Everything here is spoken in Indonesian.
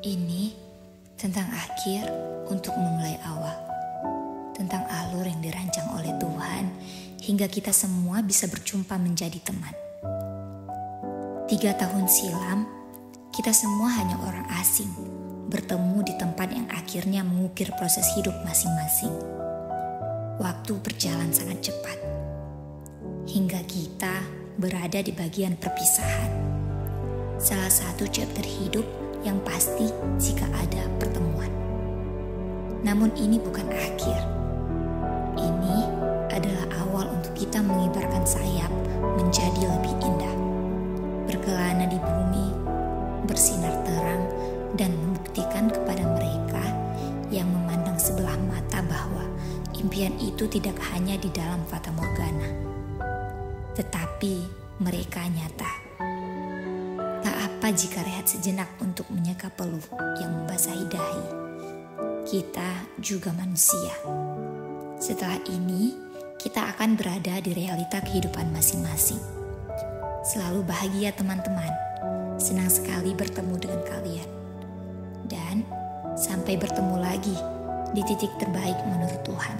Ini tentang akhir untuk memulai awal. Tentang alur yang dirancang oleh Tuhan hingga kita semua bisa berjumpa menjadi teman. 3 tahun silam, kita semua hanya orang asing, bertemu di tempat yang akhirnya mengukir proses hidup masing-masing. Waktu berjalan sangat cepat, hingga kita berada di bagian perpisahan. Salah satu chapter hidup yang pasti jika ada pertemuan. Namun ini bukan akhir. Ini adalah awal untuk kita mengibarkan sayap menjadi lebih indah. Berkelana di bumi, bersinar terang, dan membuktikan kepada mereka yang memandang sebelah mata bahwa impian itu tidak hanya di dalam fata morgana, tetapi mereka nyata. Tak apa jika rehat sejenak untuk menyeka peluh yang membasahi dahi. Kita juga manusia. Setelah ini, kita akan berada di realita kehidupan masing-masing. Selalu bahagia teman-teman. Senang sekali bertemu dengan kalian. Dan sampai bertemu lagi di titik terbaik menurut Tuhan.